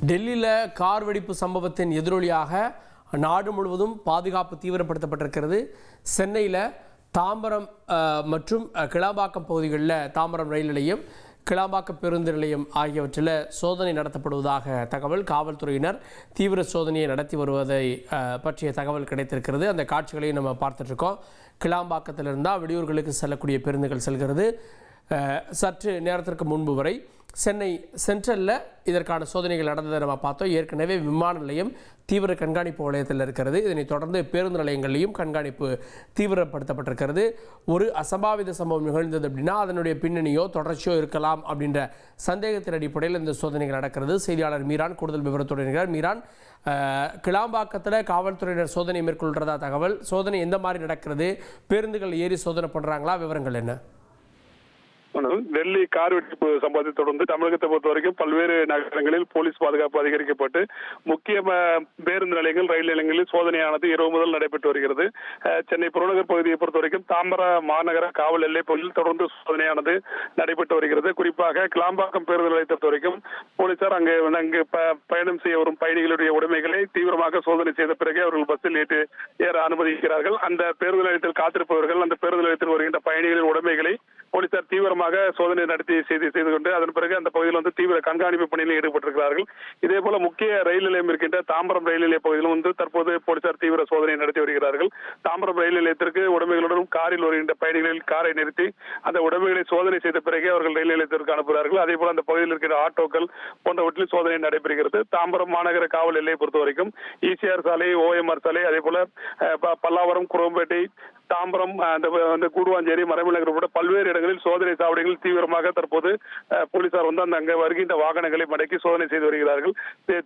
டெல்லியில் கார் வெடிப்பு சம்பவத்தின் எதிரொலியாக நாடு முழுவதும் பாதுகாப்பு தீவிரப்படுத்தப்பட்டிருக்கிறது. சென்னையில் தாம்பரம் மற்றும் கிளாம்பாக்கம் பகுதிகளில் தாம்பரம் ரயில் நிலையம், கிளாம்பாக்கம் பேருந்து நிலையம் ஆகியவற்றில் சோதனை நடத்தப்படுவதாக தகவல். காவல்துறையினர் தீவிர சோதனையை நடத்தி வருவதை பற்றிய தகவல் கிடைத்திருக்கிறது. அந்த காட்சிகளையும் நம்ம பார்த்துட்ருக்கோம். கிளாம்பாக்கத்திலிருந்தால் வெளியூர்களுக்கு செல்லக்கூடிய பேருந்துகள் செல்கிறது. சற்று நேரத்திற்கு முன்பு வரை சென்னை சென்ட்ரலில் இதற்கான சோதனைகள் நடந்ததை நம்ம பார்த்தோம். ஏற்கனவே விமான நிலையம் தீவிர கண்காணிப்பு வளையத்தில் இருக்கிறது. இதனைத் தொடர்ந்து பேருந்து நிலையங்களிலும் கண்காணிப்பு தீவிரப்படுத்தப்பட்டிருக்கிறது. ஒரு அசம்பாவித சம்பவம் நிகழ்ந்தது அப்படின்னா அதனுடைய பின்னணியோ தொடர்ச்சியோ இருக்கலாம் அப்படின்ற சந்தேகத்தின் அடிப்படையில் இந்த சோதனைகள் நடக்கிறது. செய்தியாளர் மீரான் கூடுதல் விவரத்தோடு இருக்கிறார். மீரான், கிளாம்பாக்கத்தில் காவல்துறையினர் சோதனை மேற்கொள்கிறதா தகவல்? சோதனை எந்த மாதிரி நடக்கிறது? பேருந்துகள் ஏறி சோதனை பண்ணுறாங்களா? விவரங்கள் என்ன? டெல்லி கார் வெடிப்பு சம்பவத்தை தொடர்ந்து தமிழகத்தை பொறுத்த வரைக்கும் பல்வேறு நகரங்களில் போலீஸ் பாதுகாப்பு அதிகரிக்கப்பட்டு முக்கிய பேருந்து நிலையங்கள், ரயில் நிலையங்களில் சோதனையானது இரவு முதல் நடைபெற்று வருகிறது. சென்னை புறநகர் பகுதியை பொறுத்த வரைக்கும் தாம்பரம் மாநகர காவல் எல்லை பகுதியில் தொடர்ந்து சோதனையானது நடைபெற்று வருகிறது. குறிப்பாக கிளாம்பாக்கம் பேருந்து நிலையத்தை பொறுத்த வரைக்கும் போலீசார் அங்கு பயணம் செய்ய வரும் பயணிகளுடைய உடைமைகளை தீவிரமாக சோதனை செய்த பிறகு அவர்கள் பஸ்ஸில் ஏற அனுமதிக்கிறார்கள். அந்த பேருந்து நிலையத்தில் காத்திருப்பவர்கள், அந்த பேருந்து நிலையத்தில் வருகின்ற பயணிகளின் உடைமைகளை போலீசார் தீவிரமாக சோதனை நடத்தி செய்து கொண்டு அதன் பிறகு அந்த பகுதியில் தீவிர கண்காணிப்பு பணியில் ஈடுபட்டிருக்கிறார்கள். இதே போல முக்கிய ரயில் நிலையம் இருக்கின்ற தாம்பரம் ரயில் நிலைய பகுதியிலும் தற்போது போலீசார் தீவிர சோதனை நடத்தி வருகிறார்கள். தாம்பரம் ரயில் நிலையத்திற்கு உடைமைகளுடன் காரில் வருகின்ற பயணிகளில் காரை நிறுத்தி அந்த உடைமைகளை சோதனை செய்த பிறகு அவர்கள் ரயில் நிலையத்திற்கு அனுப்புகிறார்கள். அதே போல அந்த பகுதியில் இருக்கிற ஆட்டோக்கள் போன்றவற்றில் சோதனை நடைபெறுகிறது. தாம்பரம் மாநகர காவல் எல்லையை பொறுத்த வரைக்கும் ஈசிஆர் சாலை, OMR சாலை, அதே போல பல்லாவரம், குரோம்பேட்டை, தாம்பரம், அந்த கூடுவாஞ்சேரி, மறைமலைநகர் உட்பட பல்வேறு இடங்களில் சோதனை சாவடிகள் தீவிரமாக தற்போது போலீசார் அங்கு வருகின்ற வாகனங்களை மடக்கி சோதனை செய்து வருகிறார்கள்.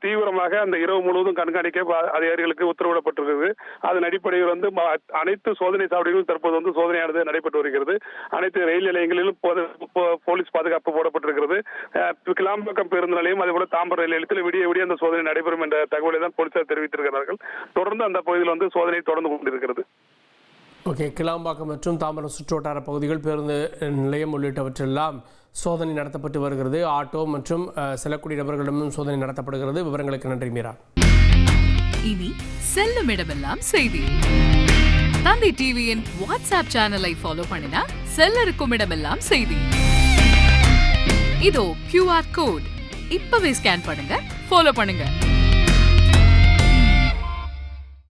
தீவிரமாக அந்த இரவு முழுவதும் கண்காணிக்க அதிகாரிகளுக்கு உத்தரவிடப்பட்டிருக்கிறது. அதன் அடிப்படையில் அனைத்து சோதனை சாவடிகளும் தற்போது சோதனையானது நடைபெற்று வருகிறது. அனைத்து ரயில் நிலையங்களிலும் போலீஸ் பாதுகாப்பு போடப்பட்டிருக்கிறது. கிளாம்பாக்கம் பேருந்து நிலையம், அதே போல தாம்பரம் ரயில் நிலையத்தில் விடிய அந்த சோதனை நடைபெறும் என்ற தகவலை தான் போலீசார் தெரிவித்திருக்கிறார்கள். தொடர்ந்து அந்த பகுதியில் சோதனை தொடர்ந்து கொண்டிருக்கிறது. ஓகே, கிளாம்பாக்கம் மற்றும் தாம்பரம் சுற்றுவட்டார பகுதிகள், பேருந்து நிலையம் உள்ளிட்டவற்றெல்லாம் சோதனை நடத்தப்பட்டு வருகிறது. ஆட்டோ மற்றும் செல்லக்கூடிய நபர்களிடமும் சோதனை நடத்தப்படுகிறது. விவரங்களுக்கு நன்றி மீரா. இனி செல்லும் இடமெல்லாம் செய்தி. தந்தி டிவியின் வாட்ஸ்அப் சேனலை ஃபாலோ பண்ணினா செல்ல இருக்கும் இடமெல்லாம் செய்தி. இதோ QR கோட் இப்பவே ஸ்கேன் பண்ணுங்க, ஃபாலோ பண்ணுங்க.